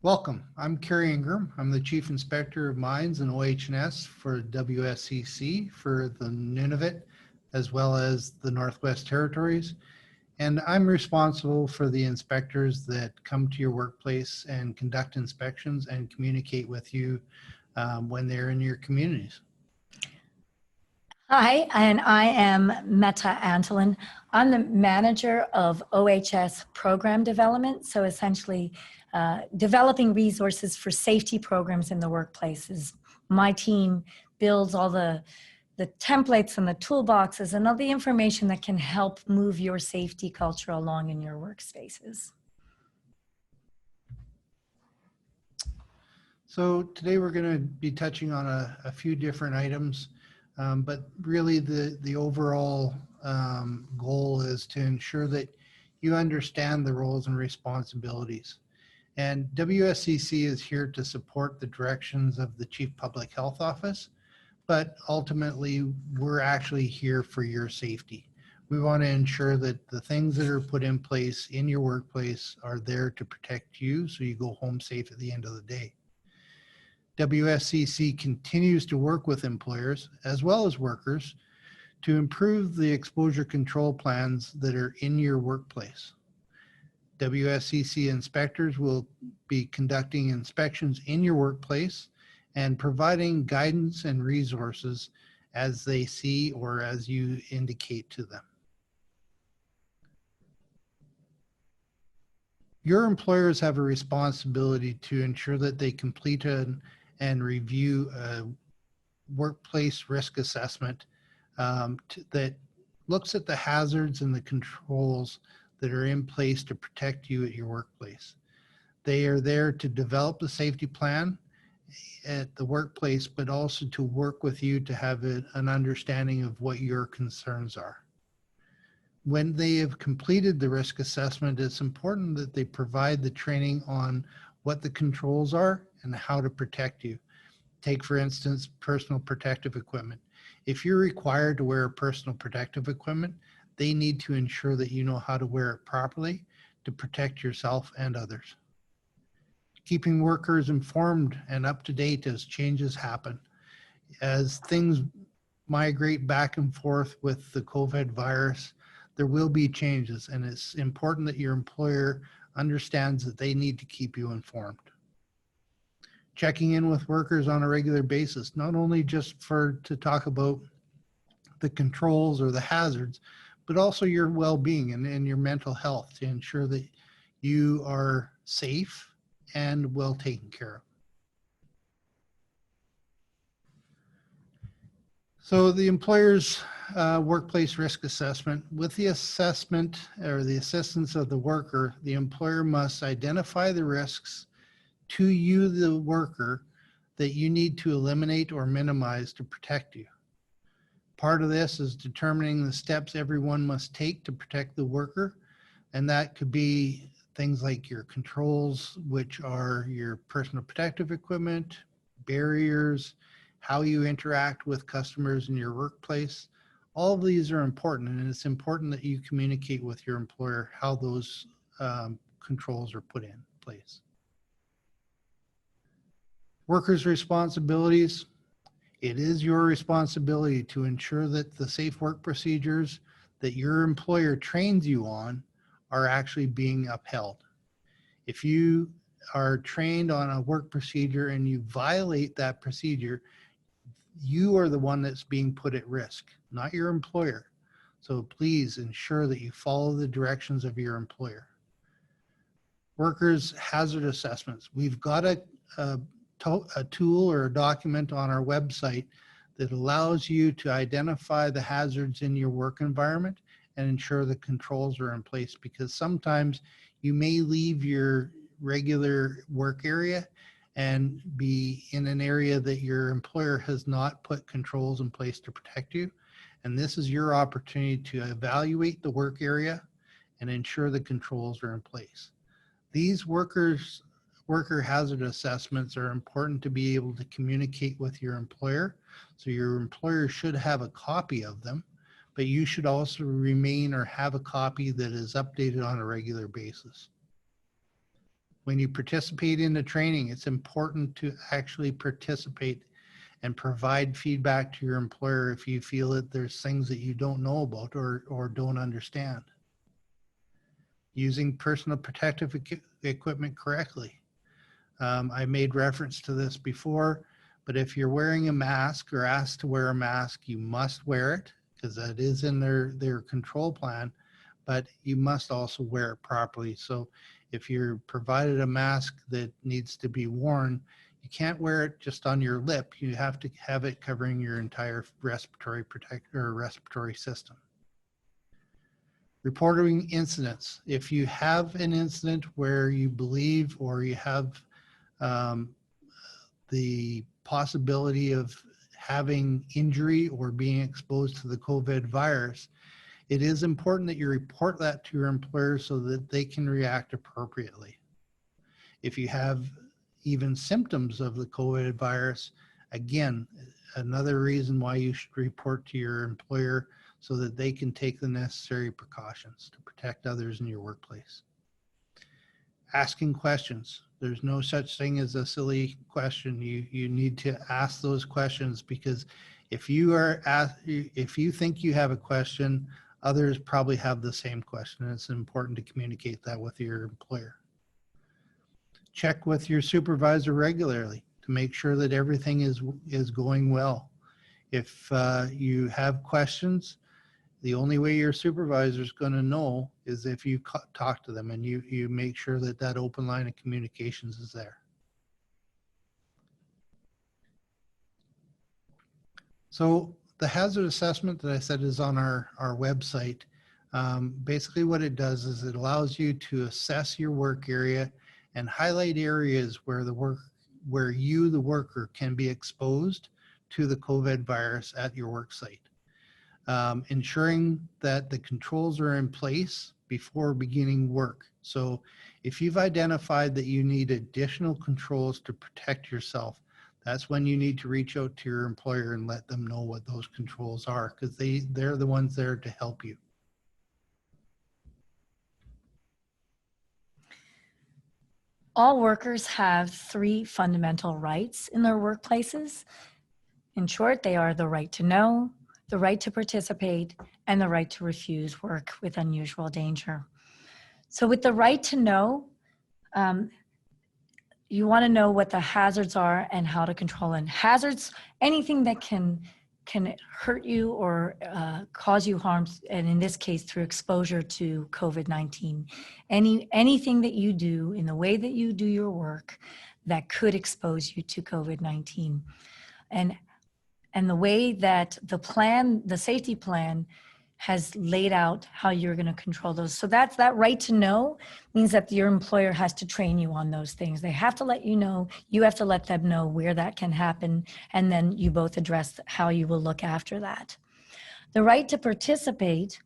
Welcome. I'm Kerry Ingram. I'm the Chief Inspector of Mines and OH&S for WSCC for the Nunavut as well as the Northwest Territories. And I'm responsible for the inspectors that come to your workplace and conduct inspections and communicate with you when they're in your communities. Hi, and I am Meta Antolin. I'm the manager of OHS program development. So essentially developing resources for safety programs in the workplaces. My team builds all the templates and the toolboxes and all the information that can help move your safety culture along in your workspaces. So today we're going to be touching on a few different items. But really the overall goal is to ensure that you understand the roles and responsibilities. And WSCC is here to support the directions of the Chief Public Health Office, but ultimately we're actually here for your safety. We want to ensure that the things that are put in place in your workplace are there to protect you so you go home safe at the end of the day. WSCC continues to work with employers as well as workers to improve the exposure control plans that are in your workplace. WSCC inspectors will be conducting inspections in your workplace and providing guidance and resources as they see or as you indicate to them. Your employers have a responsibility to ensure that they complete and review a workplace risk assessment that looks at the hazards and the controls that are in place to protect you at your workplace. They are there to develop the safety plan at the workplace, but also to work with you to have an understanding of what your concerns are. When they have completed the risk assessment, it's important that they provide the training on what the controls are and how to protect you. Take, for instance, personal protective equipment. If you're required to wear personal protective equipment, they need to ensure that you know how to wear it properly to protect yourself and others. Keeping workers informed and up to date as changes happen. As things migrate back and forth with the COVID virus, there will be changes, and it's important that your employer understands that they need to keep you informed. Checking in with workers on a regular basis, not only just to talk about the controls or the hazards, but also your well-being and your mental health to ensure that you are safe and well taken care of. So the employer's workplace risk assessment, with the assessment or the assistance of the worker, the employer must identify the risks to you, the worker, that you need to eliminate or minimize to protect you. Part of this is determining the steps everyone must take to protect the worker, and that could be things like your controls, which are your personal protective equipment, barriers, how you interact with customers in your workplace. All of these are important, and it's important that you communicate with your employer how those controls are put in place. Workers' responsibilities. It is your responsibility to ensure that the safe work procedures that your employer trains you on are actually being upheld. If you are trained on a work procedure and you violate that procedure, you are the one that's being put at risk, not your employer. So please ensure that you follow the directions of your employer. Workers' hazard assessments. We've got a tool or a document on our website that allows you to identify the hazards in your work environment and ensure the controls are in place, because sometimes you may leave your regular work area and be in an area that your employer has not put controls in place to protect you. And this is your opportunity to evaluate the work area and ensure the controls are in place. These worker hazard assessments are important to be able to communicate with your employer. So your employer should have a copy of them, but you should also remain or have a copy that is updated on a regular basis. When you participate in the training, it's important to actually participate and provide feedback to your employer if you feel that there's things that you don't know about or don't understand. Using personal protective equipment correctly. I made reference to this before, but if you're wearing a mask or asked to wear a mask, you must wear it because that is in their control plan, but you must also wear it properly. So if you're provided a mask that needs to be worn, you can't wear it just on your lip. You have to have it covering your entire respiratory system. Reporting incidents. If you have an incident where you believe or you have the possibility of having injury or being exposed to the COVID virus, it is important that you report that to your employer so that they can react appropriately. If you have even symptoms of the COVID virus, again, another reason why you should report to your employer so that they can take the necessary precautions to protect others in your workplace. Asking questions. There's no such thing as a silly question. You need to ask those questions because if you think you have a question, others probably have the same question. And it's important to communicate that with your employer. Check with your supervisor regularly to make sure that everything is going well. If you have questions, the only way your supervisor is going to know is if you talk to them and you make sure that that open line of communications is there. So the hazard assessment that I said is on our website. Basically what it does is it allows you to assess your work area and highlight areas where the worker, can be exposed to the COVID virus at your work site. Ensuring that the controls are in place before beginning work. So if you've identified that you need additional controls to protect yourself, that's when you need to reach out to your employer and let them know what those controls are, because they're the ones there to help you. All workers have 3 fundamental rights in their workplaces. In short, they are the right to know, the right to participate, and the right to refuse work with unusual danger. So with the right to know, you want to know what the hazards are and how to control them. Hazards, anything that can hurt you or cause you harm, and in this case through exposure to COVID-19. Anything that you do in the way that you do your work that could expose you to COVID-19. And the way that the safety plan has laid out how you're going to control those. So that right to know means that your employer has to train you on those things. They have to let you know, you have to let them know where that can happen, and then you both address how you will look after that. The right to participate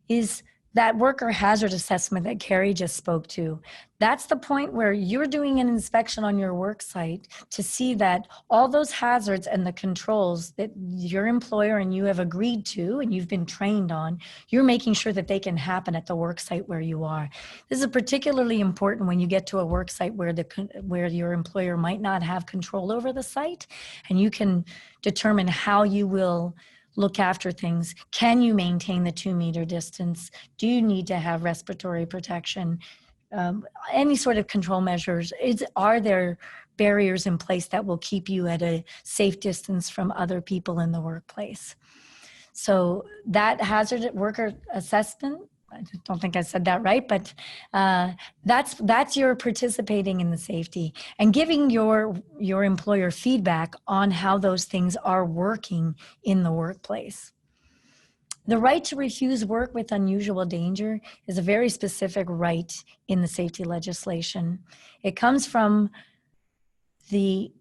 is that worker hazard assessment that Carrie just spoke to. That's the point where you're doing an inspection on your work site to see that all those hazards and the controls that your employer and you have agreed to and you've been trained on, you're making sure that they can happen at the work site where you are. This is particularly important when you get to a work site where your employer might not have control over the site, and you can determine how you will look after things. Can you maintain the 2-meter distance? Do you need to have respiratory protection? Any sort of control measures? Are there barriers in place that will keep you at a safe distance from other people in the workplace? So that hazard worker assessment, I don't think I said that right, but that's your participating in the safety and giving your employer feedback on how those things are working in the workplace. The right to refuse work with unusual danger is a very specific right in the safety legislation. It comes from it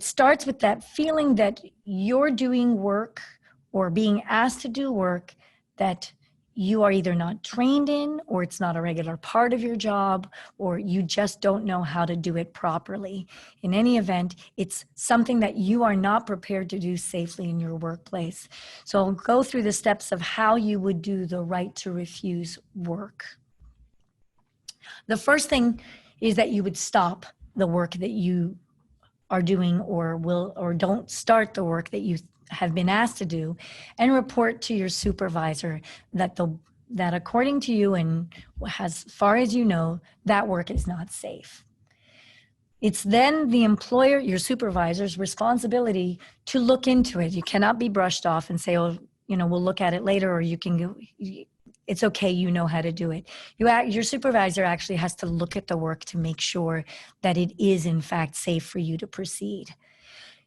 starts with that feeling that you're doing work or being asked to do work that you are either not trained in, or it's not a regular part of your job, or you just don't know how to do it properly. In any event, it's something that you are not prepared to do safely in your workplace. So I'll go through the steps of how you would do the right to refuse work. The first thing is that you would stop the work that you are doing or don't start the work that you have been asked to do, and report to your supervisor that according to you and as far as you know, that work is not safe. It's then the employer, your supervisor's responsibility to look into it. You cannot be brushed off and say, oh, we'll look at it later, or you can go, it's okay, you know how to do it. Your supervisor actually has to look at the work to make sure that it is in fact safe for you to proceed.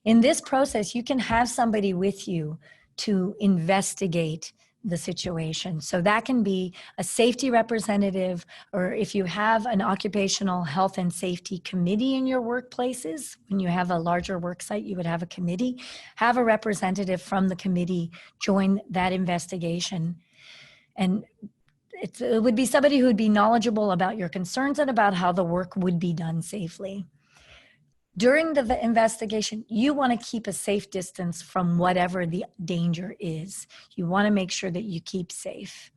In this process, you can have somebody with you to investigate the situation. So that can be a safety representative, or if you have an occupational health and safety committee in your workplaces, when you have a larger work site, you would have a committee, have a representative from the committee join that investigation. And it would be somebody who would be knowledgeable about your concerns and about how the work would be done safely. During the investigation, you want to keep a safe distance from whatever the danger is. You want to make sure that you keep safe.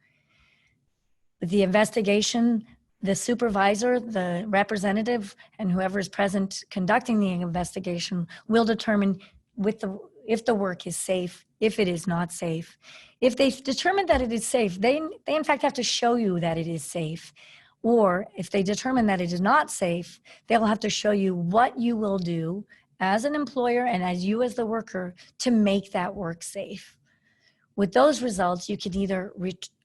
With the investigation, the supervisor, the representative, and whoever is present conducting the investigation will determine if the work is safe, if it is not safe. If they determine that it is safe, they in fact have to show you that it is safe. Or if they determine that it is not safe, they'll have to show you what you will do as an employer and as you as the worker to make that work safe. With those results, you can either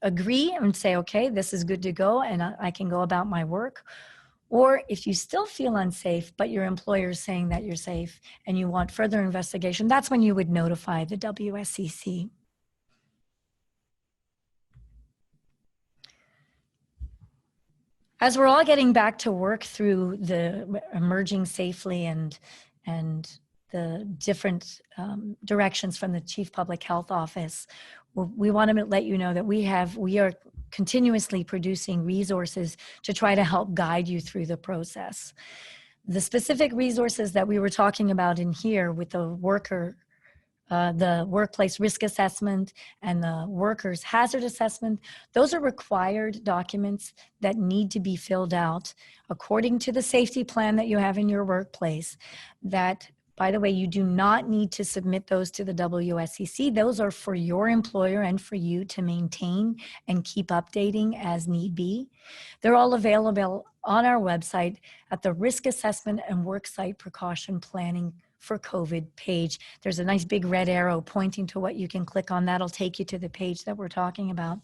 agree and say, okay, this is good to go and I can go about my work. Or if you still feel unsafe, but your employer is saying that you're safe and you want further investigation, that's when you would notify the WSCC. As we're all getting back to work through the emerging safely and the different directions from the Chief Public Health Office, we want to let you know that we are continuously producing resources to try to help guide you through the process. The specific resources that we were talking about in here with the workplace risk assessment and the workers hazard assessment, those are required documents that need to be filled out according to the safety plan that you have in your workplace. That, by the way, you do not need to submit those to the WSCC. Those are for your employer and for you to maintain and keep updating as need be. They're all available on our website at the Risk Assessment and Worksite Precaution Planning for COVID page. There's a nice big red arrow pointing to what you can click on. That'll take you to the page that we're talking about.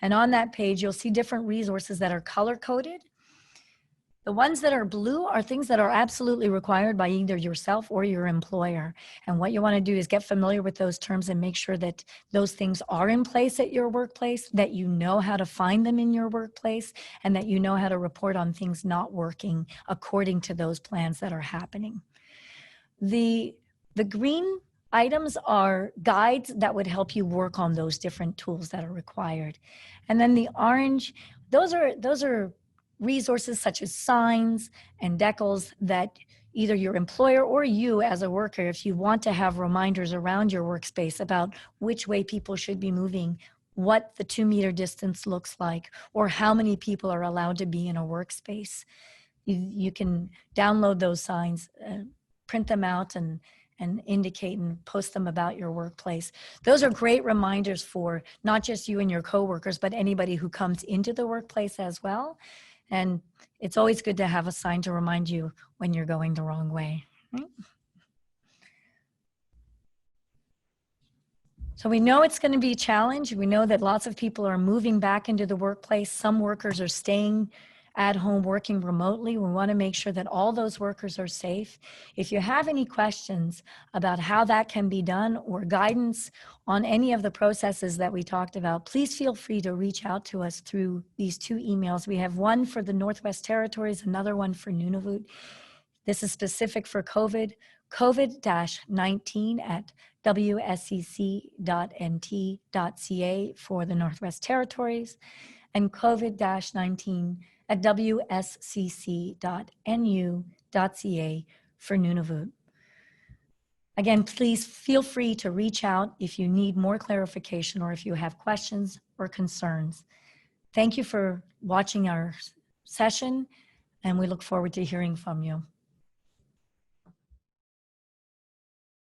And on that page, you'll see different resources that are color-coded. The ones that are blue are things that are absolutely required by either yourself or your employer. And what you want to do is get familiar with those terms and make sure that those things are in place at your workplace, that you know how to find them in your workplace, and that you know how to report on things not working according to those plans that are happening. The green items are guides that would help you work on those different tools that are required. And then the orange, those are resources such as signs and decals that either your employer or you as a worker, if you want to have reminders around your workspace about which way people should be moving, what the 2-meter distance looks like, or how many people are allowed to be in a workspace. You can download those signs, print them out and indicate and post them about your workplace. Those are great reminders for not just you and your coworkers, but anybody who comes into the workplace as well. And it's always good to have a sign to remind you when you're going the wrong way. Right? So we know it's going to be a challenge. We know that lots of people are moving back into the workplace. Some workers are staying at home working remotely. We want to make sure that all those workers are safe. If you have any questions about how that can be done or guidance on any of the processes that we talked about, please feel free to reach out to us through these 2 emails. We have one for the Northwest Territories, another one for Nunavut. This is specific for COVID-19 at wscc.nt.ca for the Northwest Territories, and COVID-19 at wscc.nu.ca for Nunavut. Again, please feel free to reach out if you need more clarification or if you have questions or concerns. Thank you for watching our session. And we look forward to hearing from you.